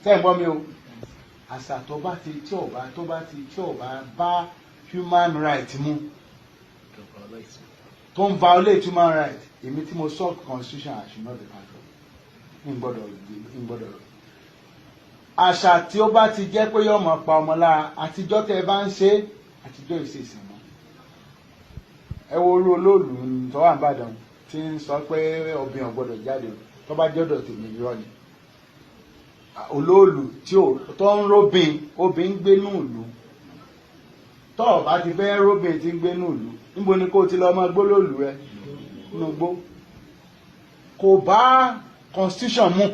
tẹ́ ẹ̀ gbọ́ mi o àṣà tó bá bá human right mu tó ń violate human right èmi tí mo sọ constitution I should not be part of n gbọ́dọ̀ àṣà tí ó bá ti jẹ́ pé yóò mọ̀ pa ọmọ lára àtijọ́ tẹ́ ẹ bá ń ṣe àtijọ́ ìṣèṣìn mọ́ ẹ wo orú olóòlù tó wà ní Ìbàdàn tí ń sọ pé obìnrin ò gbọ́dọ̀ jáde tó bá jọ́dọ̀ tèmi irọ́ ni olóòlù tó ń róbìn obìnrin gbénú ìlú tó o bá ti fẹ́ róbìn tí ń gbénú ìlú níbo ni kó ti lọ ọmọ gbólóòlù rẹ nínú gbó kò bá constitution mu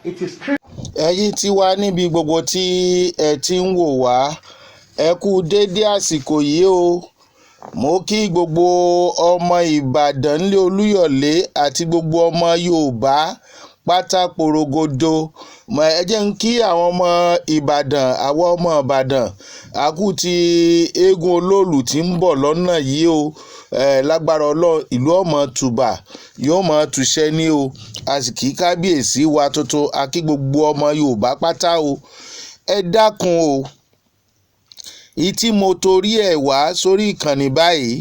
it is clear. ẹ̀yin tí wà níbi gbogbo tí ẹ ti ń wò wá ẹ kú déédé àsìkò yìí o mo kí gbogbo ọmọ Ìbàdàn nílé Olúyọ̀lé àti gbogbo ọmọ Yorùbá pátá porogodo ẹ jẹ́ ń kí àwọn ọmọ Ìbàdàn àwọn ọmọ Ìbàdàn àkú ti eégún olóòlù tí ń bọ̀ lọ́nà yìí o lágbára Ọlọ́run ìlú ọmọ tùbà yóò mọ túṣẹ́ ní o àsìkí kábíyèsí wa tuntun àkí gbogbo ọmọ Yorùbá pátá o ẹ dákun o ìtí mo torí ẹ̀ wá sórí ìkànnì báyìí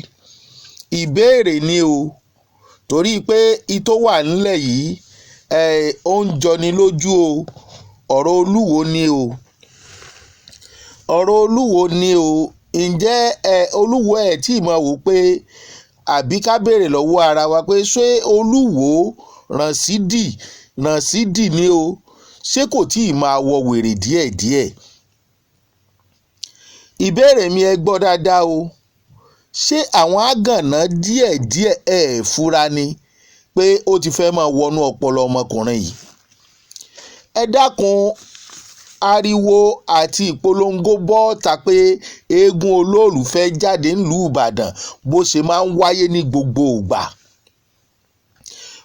ìbéèrè ni o torí pé ìtò wà nílẹ̀ yìí ó ń jọni lójú o ọ̀rọ̀ Olúwo ni o ọ̀rọ̀ Olúwo ni o ǹjẹ́ Olúwo ẹ̀ tí mo wò pé àbí ká béèrè lọ́wọ́ ara wa pé ṣé Olúwo Rasheed ni o ṣé kò tí ì máa wọ wèrè díẹ̀díẹ̀ ìbéèrè mi ẹ gbọ́ dáadáa o ṣé àwọn àgànná díẹ̀díẹ̀ fura ni pé ó ti fẹ́ máa wọnú ọpọlọ ọmọkùnrin yìí ẹ dákun ariwo àti ìpolongo bọ́ọ̀ta pé eégún olóòlù fẹ́ jáde nílùú Ìbàdàn bó ṣe máa ń wáyé ní gbogbo ìgbà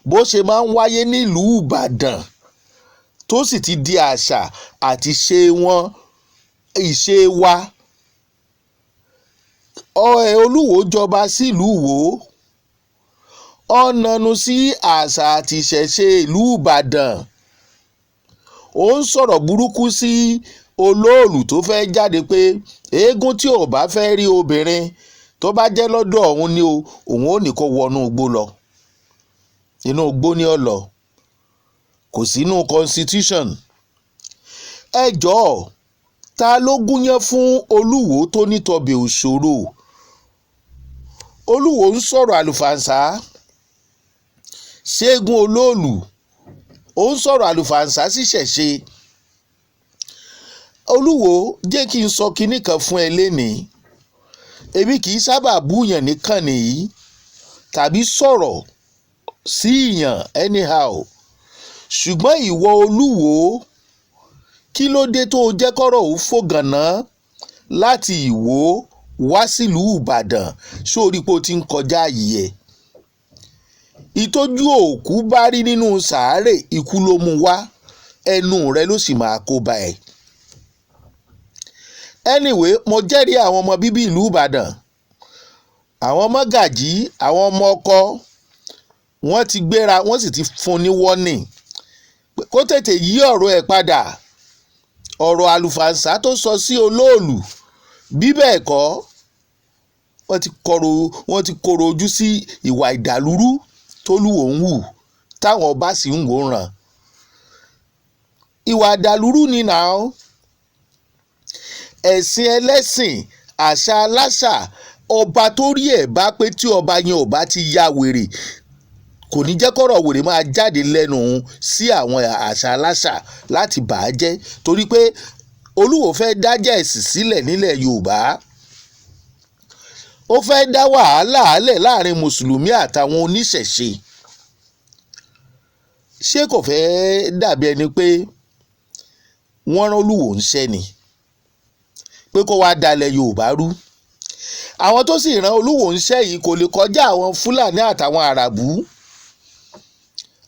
bó ṣe máa ń wáyé nílùú Ìbàdàn tó sì ti di àṣà àti ìṣe wa Olúwo jọba sílùú Ìwó ọ̀nànú sí àṣà àti ìṣẹ̀ṣe ìlú Ìbàdàn ó ń sọ̀rọ̀ burúkú sí olóòlù tó fẹ́ jáde pé eégún tí ò bá fẹ́ rí obìnrin tó bá jẹ́ lọ́dọ̀ òun ni òun ò ní kó wọnú igbó lọ inú igbó ni ó lọ kò sínú constitution ẹ jọ̀ọ́ ta ló gúnyán fún Olúwo tó nítọbẹ̀ òṣòro Olúwo ń sọ̀rọ̀ àlùfàǹsá ṣẹ́gun olóòlù ó ń sọ̀rọ̀ àlùfàǹsá síṣẹ̀ṣe Olúwo jẹ́ kí n sọ kinní kan fún ẹ lénìí èmi kì í sábà búyàn nìkan nìyí tàbí sọ̀rọ̀ sí ìyàn anyhow ṣùgbọ́n ìwọ Olúwo kí ló dé tó jẹ́ kọ́rọ̀ ó fògànná láti Ìwó wá sílùú Ìbàdàn sórí pé ó ti ń kọjá yìí ẹ̀ ìtọ́jú òkú bá rí nínú sàárè ikú ló mú wá ẹnu rẹ ló sì máa kó bá ẹ. anyway mo jẹ́rìí àwọn ọmọ bíbí ìlú Ìbàdàn àwọn mọ́gàjí àwọn ọmọ ọkọ wọ́n ti gbéra wọ́n sì ti fún ní warning kó tètè yí ọ̀rọ̀ ẹ̀ padà ọ̀rọ̀ àlùfàǹsá tó sọ sí olóòlù bí bẹ́ẹ̀ kọ́ wọ́n ti kọ̀rọ̀ ojú sí ìwà ìdàlúrú tólúwo ń hù táwọn ọba sì ń wòran ìwà ìdàlúrú ni náà ẹ̀sìn ẹlẹ́sìn àṣà aláṣà ọba tó rí ẹ̀ bá pé tí ọba yẹn ò bá ti ya wèrè kò ní jẹ́ kọ́rọ̀ wèrè máa jáde lẹ́nu òun sí àwọn àṣà aláṣà láti bà á jẹ́ torí pé Olúwo fẹ́ dájà ẹ̀sìn sílẹ̀ nílẹ̀ Yorùbá ó fẹ́ dá wàhálà álẹ̀ láàrin mùsùlùmí àtàwọn oníṣẹ̀ṣe ṣé kò fẹ́ dàbí ẹni pé wọ́n rán Olúwo ń ṣẹ́ ni pé kó wá dalẹ̀ Yorùbá rú àwọn tó sì rán Olúwo ń ṣẹ́ yìí kò lè kọjá àwọn Fúlàní àtàwọn Àràbù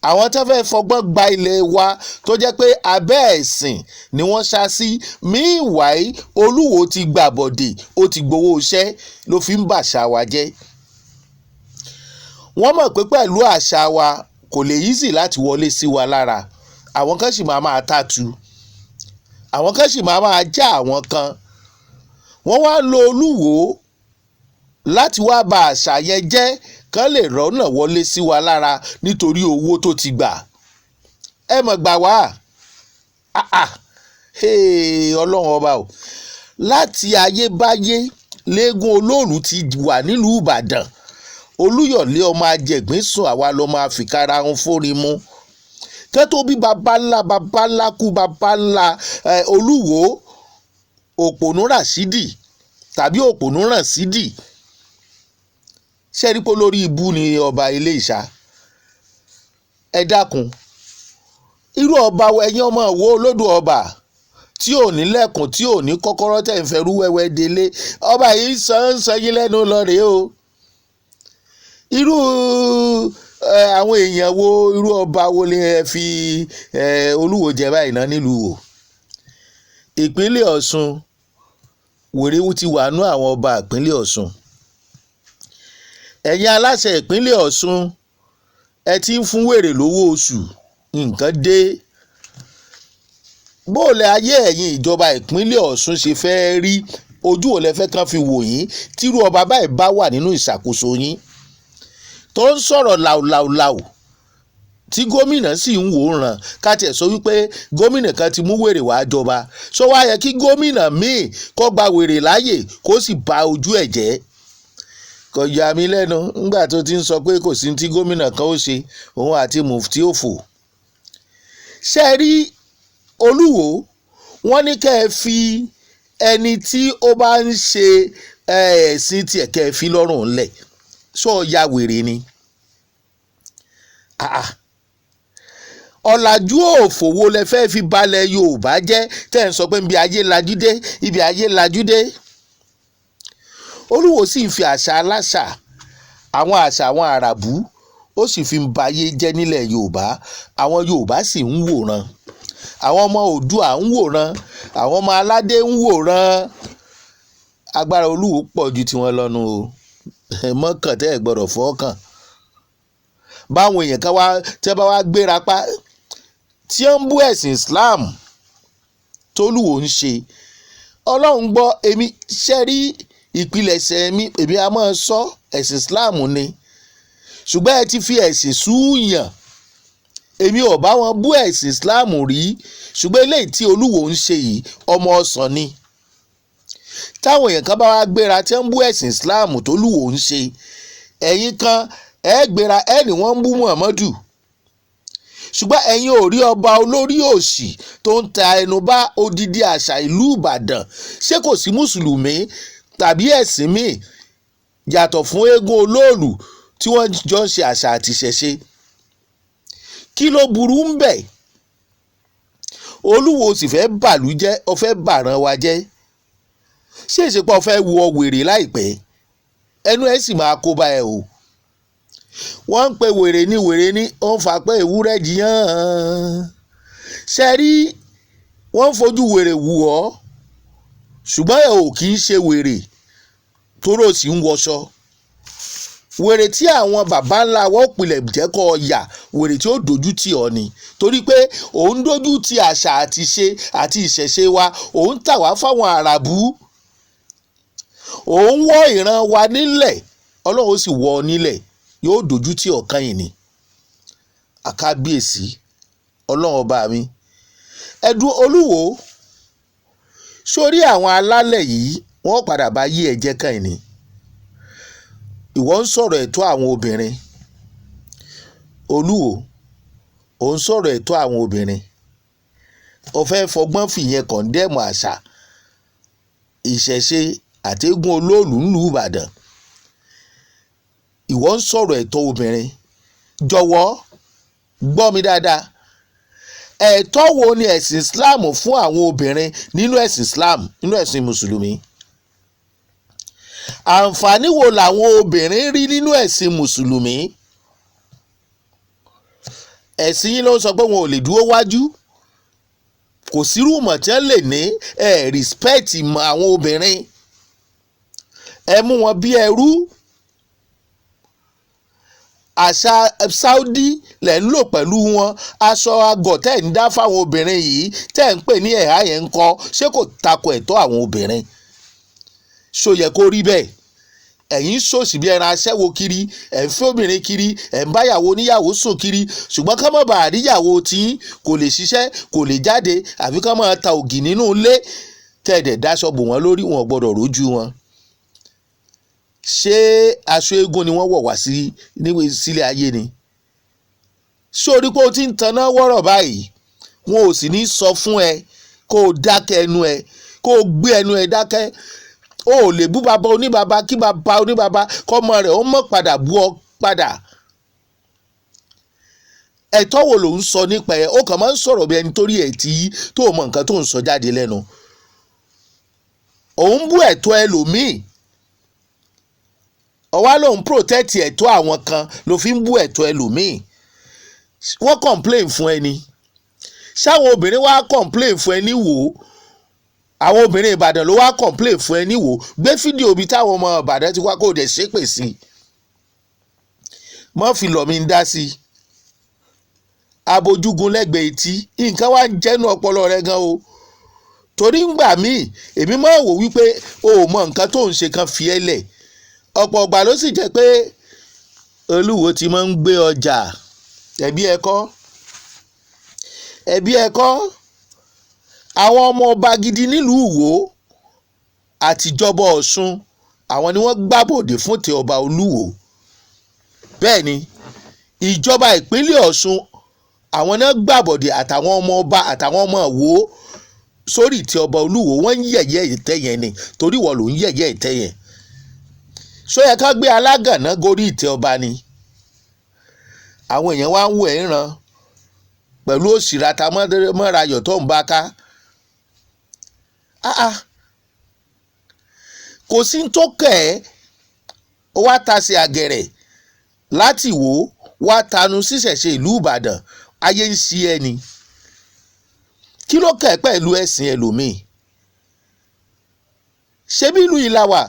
àwọn tó fẹ́ fọgbọ́n gba ilẹ̀ wa tó jẹ́ pé abẹ́ ẹ̀sìn ni wọ́n ṣá sí meanwhile Olúwo ti gbàbọ̀dè ó ti gbowó iṣẹ́ ló fi ń bàṣà wa jẹ́ wọ́n mọ̀ pé pẹ̀lú àṣà wa kò lè easy láti wọlé sí wa lára àwọn kan sì máa tàtú, àwọn kan sì máa já àwọn kan. Wọ́n wá lo Olúwo láti wá ba àṣà yẹn jẹ́ kán lè rọ́nà wọlé sí wa lára nítorí owó tó ti gbà. Ẹ mọ̀ gbà wá. Ọlọ́run ọba o, láti ayébáyé léegun olóòlù ti wà nílùú Ìbàdàn. Olúyọ̀lé ọmọ ajẹ̀gbín sùn, àwa lọ máa fìkara ń fórin mú. Kẹ́tó bí baba ńlá kú baba ńlá Olúwo, òpònú Rasheed tàbí òpònú Rasheed. Ṣẹ́rípò lórí ibú ni ọba ilé ìṣá. Ẹ dákun, irú ọba ẹ̀yin ọmọ wo olódò ọba tí ò ní lẹ́kùn, tí ò ní kọ́kọ́rọ́ tẹ̀ ń fẹ́rú wẹ́wẹ́ délé. Ọba yìí sàn yín lẹ́nu lọ rèé o. Irú àwọn èèyàn wo, irú ọba wo lè fi Olúwo jẹ báyìí náà nílùú Ìwó? Ìpínlẹ̀ Ọ̀ṣun, wèrè ti wà nú àwọn ọba ìpínlẹ̀ Ọ̀ṣun. Ẹ̀yin aláṣẹ ìpínlẹ̀ Ọ̀ṣun, ẹ ti ń fún wèrè lówó oṣù, nǹkan dé. Bóòlẹ̀ ayé ẹ̀yin ìjọba ìpínlẹ̀ Ọ̀ṣun ṣe fẹ́ rí, ojú ò lẹ fẹ́ kán fi wò yín tírú ọba báyìí bá wà nínú ìṣàkóso yín tó ń sọ̀rọ̀ làwùlàwùlàwù tí gómìnà sì ń wòran. Ká tiẹ̀ sọ wípé gómìnà kan ti mú wèrè wá jọba, ṣó wá yẹ kí gómìnà míì kó gba wèrè láàyè kó sì ba ojú ẹ̀ jẹ́? Kò yà mí lẹ́nu nígbà tó ti ń sọ pé kò sí tí gómìnà kan ó ṣe, òun àti mufti òfò. Ṣé rí Olúwo, wọ́n ní kẹ́ ẹ fi ẹni tí ó bá ń ṣe ẹ̀sìn tiẹ̀ kẹ́ ẹ fi lọ́rùn ńlẹ̀. Ṣó ya wèrè ni? Ọ̀làjú òfòwò lẹ fẹ́ fi balẹ̀ Yorùbá jẹ́ tẹ́ ń sọ pé ibi ayé lajú dé, ibi ayé lajú dé. Olúwo sì ń fi àṣà aláṣà, àwọn àṣà àwọn àràbù, ó sì fi ń ba ayé jẹ́ nílẹ̀ Yorùbá. Àwọn Yorùbá sì ń wòran, àwọn ọmọ Oòduà ń wòran, àwọn ọmọ aládé ń wòran. Agbára Olúwo pọ̀ ju tiwọn lọ́nu o. Mọ́kàn tẹ́ ẹ̀ gbọ́dọ̀ fọ́kàn. Báwọn èèyàn kan wá tẹ́ bá wá gbéra pa tí ó ń bú ẹ̀sìn Islam tólúwo ń ṣe, Ọlọ́run gbọ́, èmi ṣẹ́ rí ìpilẹ̀ṣẹ̀ mi, èmi a máa sọ ẹ̀sìn Islam ni, ṣùgbọ́n ẹ ti fi ẹ̀sìn súùyàn. Èmi ò bá wọn bú ẹ̀sìn Islam rí, ṣùgbọ́n eléyìí tí Olúwo ń ṣe yìí ọmọ ọ̀sán ni. Táwọn èèyàn kan bá wá gbéra tí ń bú ẹ̀sìn Islam tólúwo ń ṣe, ẹ̀yin kan ẹ gbéra ẹ ní wọ́n ń bú Muhammadu, ṣùgbọ́n ẹ̀yin ò rí ọba olórí òṣì tó ń ta ẹnu bá odidi àṣà ìlú Ìbàdàn. Ṣé kò sí mùsùlùmí tàbí ẹ̀sìn míì yàtọ̀ fún eégún olóòlù tí wọ́n jọ ń ṣe àṣà àti ìṣẹ̀ṣe? Kí ló burú ń bẹ̀? Olúwo sì fẹ́ bàlú jẹ́, ó fẹ́ bàràn wa jẹ́. Ṣé ìṣepọ̀ fẹ́ wọ wèrè láìpẹ́? Ẹnu ẹ̀ sì máa kó bá ẹ o. Wọ́n ń pe wèrè ní ó ń fà pé ewúrẹ́ jiyàn. Ṣé rí, wọ́n ń fojú wèrè wù ọ́, ṣùgbọ́n ẹ ò kì í ṣe wèrè tóró sì ń wọṣọ. Wèrè tí àwọn baba ńlá wọ́n pilẹ̀ jẹ́ kó yà, wèrè tí ó dojú tì ọ́ ni, torí pé òun dojú ti àṣà àti ṣe àti ìṣẹ̀ṣe wa, òun tà wá fáwọn àràbù, òun wọ́ ìran wa nílẹ̀, Ọlọ́run ó sì wọ́ ọ nílẹ̀, yóò dojú tì ọ̀kan yìí ni. Àkábíyèsí Ọlọ́run ọba mi. Ẹ̀dùn Olúwo, sórí àwọn alálẹ̀ yìí wọ́n padà bá yí ẹ̀jẹ̀ kan yìí ni. Ìwọ ń sọ̀rọ̀ ẹ̀tọ́ àwọn obìnrin, Olúwo, ò ń sọ̀rọ̀ ẹ̀tọ́ àwọn obìnrin, ó fẹ́ fọgbọ́n fìyẹn kọ̀ndẹ́mù àṣà ìṣẹ̀ṣe àtẹ̀gùn olóòlù ńlùú Ìbàdàn. Ìwọ ń sọ̀rọ̀ ẹ̀tọ́ obìnrin, jọ̀wọ́ gbọ́ mi dáadáa. Ẹ̀tọ́ wo ni ẹ̀sìn Islam fún àwọn obìnrin nínú ẹ̀sìn Islam, nínú ẹ̀sìn Mùsùlùmí? Àǹfààní wo làwọn obìnrin rí nínú ẹ̀sìn Mùsùlùmí? Ẹ̀sìn yín ló ń sọ pé wọn ò lè dúró wájú, kò sírú mọ̀ tí wọ́n lè ní respect mọ́ àwọn obìnrin, ẹ mú wọn bí ẹrú. àṣà Saudi lẹ̀ ń lò pẹ̀lú wọn. Aṣọ àgọ̀ tẹ́ ń dá fáwọn obìnrin yìí tẹ́ ń pè ní ẹ̀há yẹn ń kọ́, ṣé kò tako ẹ̀tọ́ àwọn obìnrin? Ṣó yẹ kó rí bẹ́ẹ̀? Ẹ̀yin ṣòṣì bí ẹran aṣẹ́wó kiri, ẹ̀ ń fẹ́ obìnrin kiri, ẹ̀ ń báyàwó oníyàwó sùn kiri, ṣùgbọ́n ká má bàa ríyàwó tí kò lè ṣiṣẹ́, kò lè jáde, àfi ká máa ta ògì nínú ilé tẹ̀dẹ̀ dáṣọ bò wọ́n lórí, wọn gbọ́dọ̀ rójú wọn. Ṣé aṣọ eégún ni wọ́n wọ̀ wá sílé ayé ni? Ṣé orí pé o ti ń taná wọ́rọ̀ báyìí, wọn ò sì ní sọ fún ẹ kó o dákẹ́ ẹnu ẹ, kó o gbé ẹnu ẹ dákẹ́. O ò lè bú bàbá oníbàbá kí bàbá oníbàbá kọ́mọ rẹ̀ ó mọ̀ padà bú ọ padà. Ẹ̀tọ́ wo ló ń sọ nípa ẹ̀? Ó kàn máa ń sọ̀rọ̀ bí ẹni torí ẹ̀ tí tó mọ nǹkan tó ń sọ jáde lẹ́nu. Òun bú ẹ̀tọ́ ẹlòmíì, ọwá lòun protect ẹ̀tọ́ àwọn kan ló fi ń bú ẹ̀tọ́ ẹlòmíì. Wọ́n complain fún ẹni. Ṣáwọn obìnrin wá complain fún ẹni wò ó? Àwọn obìnrin Ìbàdàn ló wá complain fún ẹni wò ó? Gbé fídíò bí táwọn ọmọ Ìbàdàn ti wá kó dẹ̀ ṣépè sí i. Mọ́ fi lọ̀ mí ń dá sí i. Abojúgun lẹ́gbẹ̀ẹ́ etí, nǹkan wá ń jẹ́nu ọpọlọ rẹ gan o. Torí ngbà míì èmi máa wò wípé o ò mọ nǹkan tó ń ṣe kan fi ẹ́ lẹ̀. Ọ̀pọ̀ ọgbà ló sì jẹ́ pé Olúwo ti máa ń gbé ọjà. Ẹ̀bí ẹ̀kọ́ àwọn ọmọ ọba gidi nílùú Ìwó àtijọba Ọ̀ṣun, àwọn ni wọ́n gbàbọ̀dé fún ti ọba Olúwo. Bẹ́ẹ̀ ni ìjọba ìpínlẹ̀ Ọ̀ṣun, àwọn náà gbàbọ̀dé àtàwọn ọmọ ọba àtàwọn ọmọ Ìwó sórí ti ọba Olúwo. Wọ́n ń yẹ̀yẹ́ ìtẹ́ yẹn ni, torí wọ́n ló ń yẹ̀yẹ́ ìtẹ́ yẹn. Ṣó yẹ ká gbé alágànná gorí ìtẹ́ ọba ni? Àwọn èèyàn wá ń wò ẹ́ ràn pẹ̀lú òṣìrata mọ́ra ayọ̀ tó ń bá ká. Kò sí tó kẹ̀ ẹ́, ó wá tasẹ̀ àgẹ̀rẹ̀ láti Ìwó wá tanu síṣẹ̀ṣe ìlú Ìbàdàn. Ayé ń ṣí ẹni. Kí ló kẹ̀ pẹ̀lú ẹ̀sìn ẹlòmíì? Ṣé bí ìlú yìí la wà?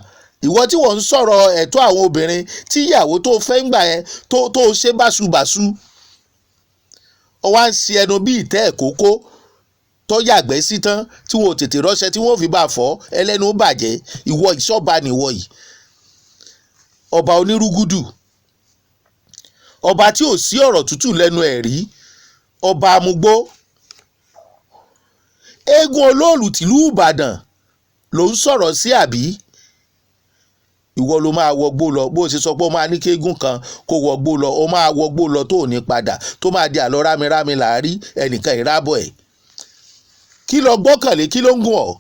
Ìwọ tí wọ́n ń sọ̀rọ̀ ẹ̀tọ́ àwọn obìnrin, tí ìyàwó tó fẹ́ ń gbà yẹn tó ṣe báṣubàṣu, ó wá ń ṣe ẹnu bí ìtẹ́ ẹ̀kókó tó yàgbẹ́ sí tán tí wọn ò tètè rọ́ṣẹ́ tí wọ́n fi bá fọ́ ẹlẹ́nu bàjẹ́. Ìwọ ìṣọ́ba nìwọ yìí, ọba onírúgúdù, ọba tí ò sí ọ̀rọ̀ tútù lẹ́nu ẹ̀ rí, ọba amúgbó. Eégún olóòlù tìlú Ìbàdàn ló ń sọ̀rọ̀ sí àbí? Ìwọ ló máa wọgbó lọ. Bó ṣe sọ pé ó máa ní kéégún kan kó wọgbó lọ, ó máa wọgbó lọ tó ní padà, tó máa di àlọ́ rámirámi làárí ẹnìkan ìrábọ̀ ẹ̀. Kí ló gbọ́kànlé? Kí ló ń gùn ọ́?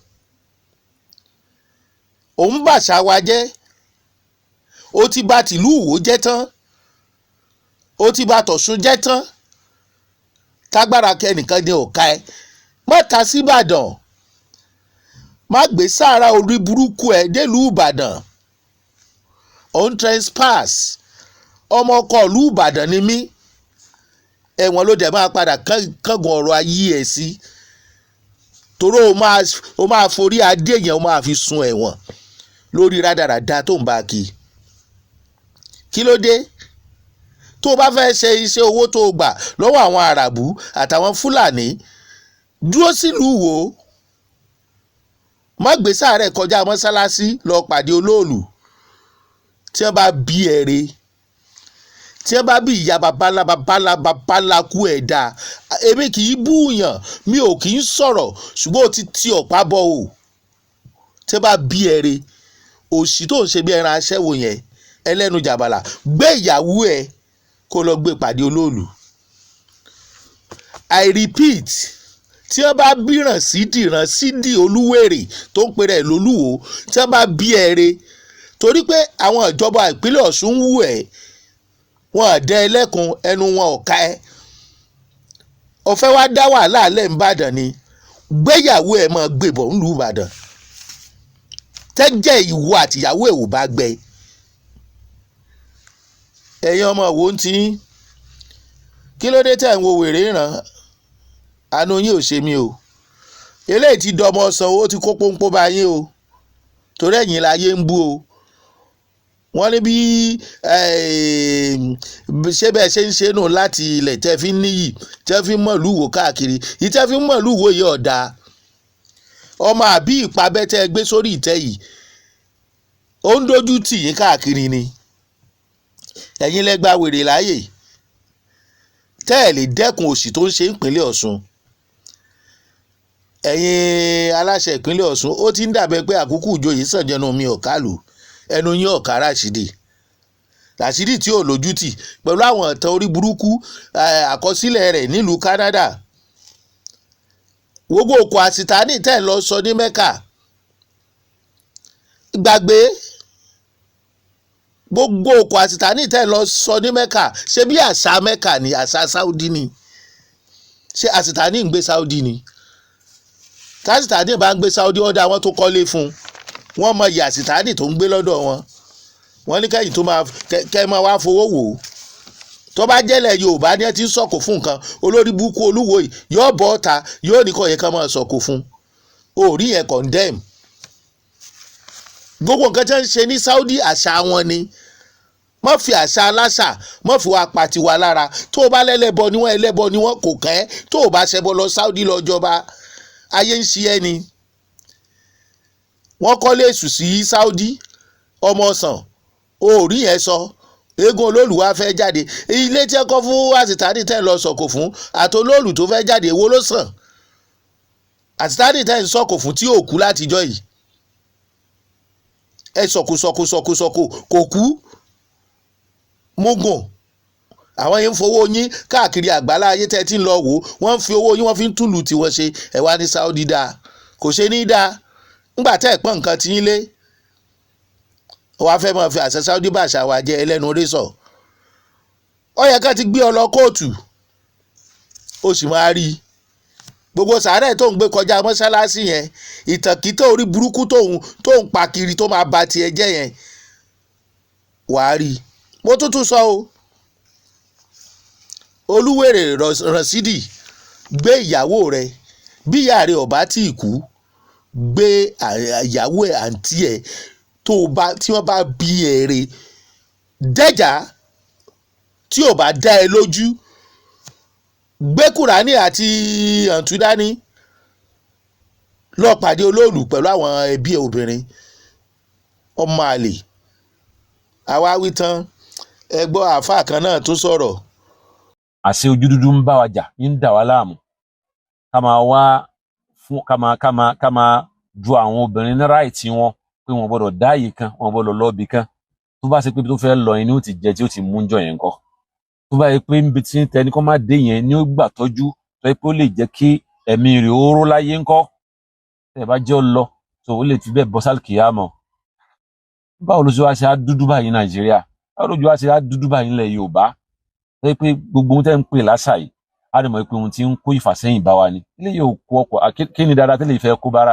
Òun bàṣà wa jẹ́. Ó ti bà tìlú Ìwó jẹ́ tán, ó ti bà tọ̀ṣun jẹ́ tán. Tágbára kẹ́nìkan ní ọ̀ka ẹ. Má ta sí Ìbàdàn. Má gbé sára orí burúkú ẹ délùú Ìbàdàn. On trespass. Ọmọ ọkọ ìlú Ìbàdàn ni mí. Ẹ̀wọ̀n ló dẹ̀ máa padà kángun ọ̀rọ̀ ayé ẹ̀ sí. Toró o máa forí adé yẹn, o máa fi sun ẹ̀wọ̀n lórí rádaràda tó ń bá kí. Kí ló dé? Tó o bá fẹ́ ṣe iṣẹ́ owó tó o gbà lọ́wọ́ àwọn Àràbù àtàwọn Fúlàní, dúró sílùú Ìwó. Má gbé sàárẹ̀ kọjá mọ́sálásí lọ pàdé olóòlù. Tí wọ́n bá bí ẹ̀rẹ́, tí wọ́n bá bí ìyá babalá kú ẹ̀dá. Èmi kì í búùyàn, mi ò kì í sọ̀rọ̀, ṣùgbọ́n ó ti ọ̀pá bọ̀ o. Tí wọ́n bá bí ẹ̀rẹ́, òṣì tó ń ṣe bí ẹran aṣẹ́wó yẹn, ẹlẹ́nu jàbàlà, gbé ìyàwó ẹ̀ kó lọ gbé pàdé olóòlù. I repeat, tí wọ́n bá bí Rasheed Oluw'ere tó ń pèrè lólúwo, tí wọ́n bá bí ẹ̀rẹ́, torí pé àwọn ìjọba ìpínlẹ̀ Ọ̀ṣun ń wù ẹ́, wọn àdẹ ẹlẹ́kun, ẹnu wọn ò ká ẹ́. Ọ̀fẹ́ wá dá wàhálà alẹ́ Ìbàdàn ni. Gbéyàwó ẹ̀ máa gbébọ̀ ńlùú Ìbàdàn. Tẹ́jẹ́ ìwọ àtìyàwó ẹ̀ ò bá gbẹ. Ẹ̀yin ọmọ wo ń tí? Kí ló dé tẹ̀ ń wo wèrè ràn? Àánú yín ò ṣe mí o. Eléyìí ti dọmọ ọsàn, ó ti kó pọ́npọ́n bá yín o. Torí ẹ̀yin láyé ń bú o. wọ́n ní bí ṣé bẹ́ẹ̀ ṣe ń ṣe nù láti ilẹ̀ tẹ́ fi ń níyì tẹ́ fi ń mọ̀lú wò káàkiri yìí tẹ́ fi ń mọ̀lú wò yìí ọ̀dà ọmọ àbí ìpabẹ́ tẹ́ gbé sórí ìtẹ́ yìí ó ń dojú tì yín káàkiri ni ẹ̀yin lẹ gba wèrè láàyè tẹ́ ẹ̀ lè dẹ́kun òṣì tó ń ṣe ìpínlẹ̀ Ọ̀ṣun ẹ̀yin aláṣẹ ìpínlẹ̀ Ọ̀ṣun ó ti ń dàbẹ́ pé àkókò ìjòyè sàn jẹnu mi ọ̀kálù ẹnu yín ọ̀ká Rasheed tí ò lójútì pẹ̀lú àwọn ìtàn orí burúkú àkọsílẹ̀ rẹ̀ nílùú Canada gbogbo òkú àsìtánì tẹ́ ń lọ sọ ní Mẹ́kà gbàgbé gbogbo òkú àsìtánì tẹ́ ń lọ sọ ní Mẹ́kà ṣé bí àṣà Mẹ́kà ni àṣà Saudi ni ṣé àsìtánì ń gbé Saudi ni tásìtánì bá ń gbé Saudi ọ̀dà wọn tó kọ́lé fún wọn mọ ìyà àsìtánì tó ń gbé lọ́dọ̀ wọn ní kẹ́yìn tó máa kẹ́ máa wá fowó wò ó tó bá jẹ́lẹ̀ Yorùbá ní ẹ ti ń sọ̀kò fún nǹkan olórí burúkú Olúwo yìí yóò bọ́ ọ̀ta yóò ní kò yẹ ká máa sọ̀kò fún orí yẹn condemn gbogbo nǹkan tí wọ́n ń ṣe ní Saudi àṣà wọn ni má fi àṣà aláṣà má fi wá pàtì wá lára tó o bá lẹ́lẹ́bọ ni wọ́n ẹlẹ́bọ ni wọ́n kò kẹ́ tó o bá ṣẹbọ lọ Saudi lọ́jọba ayé ń ṣe ẹni wọ́n kọ́lé èṣù sí Saudi ọmọ ọ̀sán orí yẹn sọ eégún olóòlùwà fẹ́ jáde ilé tí ẹ kọ́ fún àsìtánì tẹ́ ń lọ sọ̀kò fún àtolóòlù tó fẹ́ jáde èwo ló sàn àsìtánì tẹ́ ń sọ̀kò fún tí ò kú látijọ́ yìí ẹ sọ̀kò kò kú mugun àwọn yẹn ń fowó yín káàkiri àgbálá ayé tẹ́ ti ń lọ wò wọ́n ń fi owó yín wọ́n fi ń túlù tí wọ́n ṣe ẹ̀ wá ní Saudi dáa kò ṣe ní dáa ńgbà tẹ́ ẹ̀ pọ́n nǹkan tí yín lé wàá fẹ́ máa fi àṣẹ Saudi bá àṣà wa jẹ ẹlẹ́nu orí sọ ọ yẹ ká ti gbé ọ lọ kóòtù ó sì máa rí i gbogbo sàárẹ̀ tó ń gbé kọjá mọ́ṣáláṣí yẹn ìtànkítà orí burúkú tó ń pa kiri tó máa ba tiẹ̀ jẹ́ yẹn wàá rí i mo tútù sọ o Oluw'ere Rasheed gbé ìyàwó rẹ bí ìyá rẹ ọba tí ì kú gbé ìyàwó ẹ àǹtí ẹ tí wọ́n bá bí èrè dẹ́jà tí ò bá dá ẹ lójú gbé Kùránì àti àǹtúdání lọ pàdé olóòlù pẹ̀lú àwọn ẹbí ẹ obìnrin ọmọ àlè àwa wí tán ẹ gbọ́ àáfàá kan náà tó sọ̀rọ̀. àṣẹ ojú dúdú ń bá wa jà ń dà wá láàmú ká máa wá fún ká máa ju àwọn obìnrin ní ráìtì wọn pé wọn gbọ́dọ̀ dá àyè kan wọn gbọ́dọ̀ lọ́ọ̀bì kan tó bá ṣe pé tó fẹ́ lọ yẹn ni ó ti jẹ tí ó ti mú jọ yẹn kọ́ tó bá yẹ pé níbi tí tẹni kọ́ máa dé yẹn ni ó gbà tọ́jú tó yẹ pé ó lè jẹ́ kí ẹ̀mí rẹ̀ ó ró láyé ńkọ́ tẹ̀ bá jẹ́ ó lọ tó ó lè fi bẹ́ẹ̀ bọ́ sálì kìyàmọ̀ báwo ló ṣe wá ṣe á dúdú báyìí Nàìjíríà báwo ló ṣe wá ṣe á dúdú báyìí nílẹ̀ Yorùbá tó yẹ pé gbogbo ohun tẹ́ ń pè láṣà yìí á lè mọ̀ pé ohun tí ń kó ìfàsẹ́yìn bá wa ni ilé yóò kó ọkọ̀ kí ni dáadáa tẹ́lẹ̀ ìfẹ́ kó bára.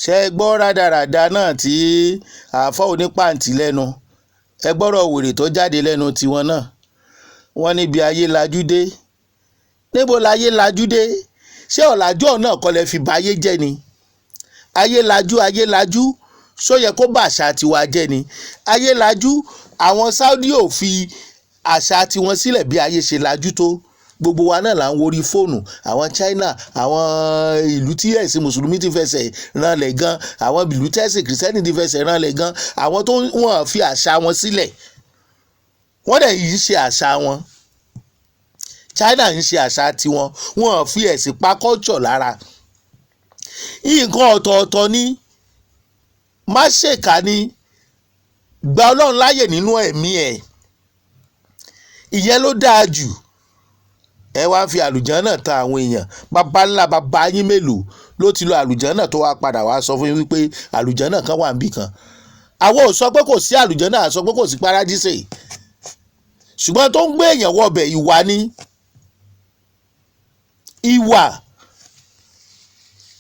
ṣé ẹ gbọ́ rádaràda náà tí àáfọ̀ onípàǹtí lẹ́nu ẹ gbọ́rọ̀ wèrè tó jáde lẹ́nu tiwọn náà wọ́n níbi ayé lajú dé níbo láyé lajú dé ṣé ọ̀làjú náà kọ́ lẹ fi ba ayé jẹ́ ni ayé lajú ṣó yẹ kó bá àṣà tiwa jẹ́ ni ayé lajú àwọn Saudi ò fi àṣà tiwọn sílẹ̀ bí ayé ṣe lajú tó gbogbo wa náà là ń worí fóònù àwọn China àwọn ìlú tí ẹ̀sìn mùsùlùmí ti fẹsẹ̀ ranlẹ̀ gan àwọn ìlú tí ẹ̀sìn kìrìsìtẹ́nì ti fẹsẹ̀ ranlẹ̀ gan àwọn tó wọ́n fi àṣà wọn sílẹ̀ wọ́n dẹ̀ yìí ṣe àṣà wọn China ń ṣe àṣà tiwọn wọ́n fi ẹ̀sìn pa culture lára nǹkan ọ̀tọ̀ọ̀tọ̀ ni má ṣèkà ni gba Ọlọ́run láàyè nínú ẹ̀mí ẹ̀ ìyẹn ló dáa jù ẹ wá fi àlùjànnà tan àwọn èèyàn bàbá ńlá bàbá yín mélòó ló ti lo àlùjànnà tó wá padà wá sọ fún yín wípé àlùjànnà kan wà níbì kan àwọn ò sọ pé kò sí àlùjànnà à sọ pé kò sí paradíṣe ṣùgbọ́n tó ń gbé èèyàn wọbẹ̀ ìwà ni ìwà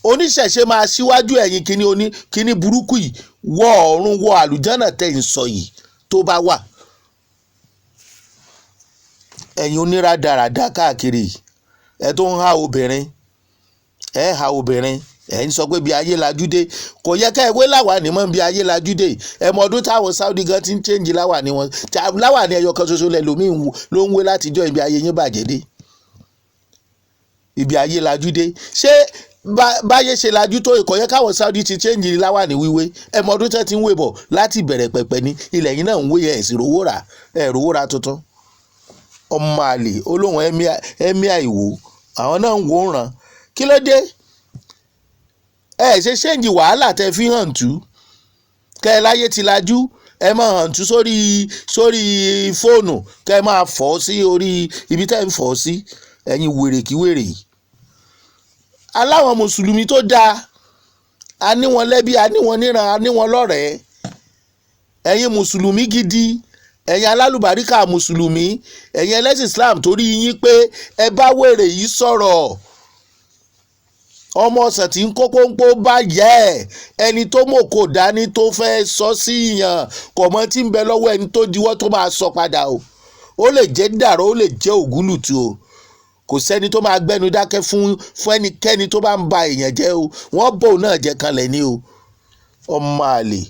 oníṣẹ̀ṣe máa ṣíwájú ẹ̀yìn kíní burúkú yìí wọ ọ̀run wọ àlùjànnà tẹ̀ ń sọ yìí tó bá wà ẹ̀yin oníradàràdà káàkiri ẹ tó ń há obìnrin ẹ há obìnrin ẹ̀ ń sọ pé bí ayé lajú dé kò yẹ ká ẹ wé láwàní mọ́ bí ayé lajú dé ẹ mọ ọdún táwọn Saudi gan ti ń change láwàní wọn láwàní ẹyọ kan ṣoṣo lẹ́lòmíì ló ń wé látijọ́ ibi ayé yín bàjẹ́ dé ibi ayé lajú dé ṣé báyé ṣe lajú tó ìkọ̀ yẹ káwọn Saudi ti change láwàní wíwé ẹ mọ ọdún tẹ́ ti ń wé bọ̀ láti bẹ̀rẹ̀ pẹ̀pẹ̀ ní ilẹ̀ yín náà ń wé ẹ̀ sì rówó rà tuntun ọmọ àlè olóhùn ẹ̀mí àìwò àwọn náà ń wò ràn kí ló dé ẹ ṣe ṣéǹjì wàhálà tẹ fi hàn tú kẹ ẹ láyé ti lajú ẹ máa hàn tú sórí fóònù kẹ ẹ máa fọ́ sí orí ibi tẹ́ ń fọ́ sí ẹ̀yin wèrèkíwèrè aláwọn mùsùlùmí tó dáa a ní wọn lẹ́bí a ní wọn níran a ní wọn lọ́rẹ̀ẹ́ ẹ̀yin mùsùlùmí gidi ẹ̀yin alálùbáríkà mùsùlùmí ẹ̀yin ẹlẹ́sìn Islam torí yín pé ẹ bá wèrè yìí sọ̀rọ̀ ọmọ ọ̀sán tí ń kó pọ́npọ́ bá yẹ ẹni tó mọ̀ kò dání tó fẹ́ sọ sí yàn kò mọ tí ń bẹ lọ́wọ́ ẹni tó diwọ́ tó máa sọ padà o ó lè jẹ́ dàrọ́ ó lè jẹ́ ògúlùtù o kò sẹ́ni tó máa gbẹ́nu dákẹ́ fún ẹnikẹ́ni tó bá ń ba èèyàn jẹ́ o wọ́n bò náà jẹ́ kanlẹ̀ ní o ọmọ àlè.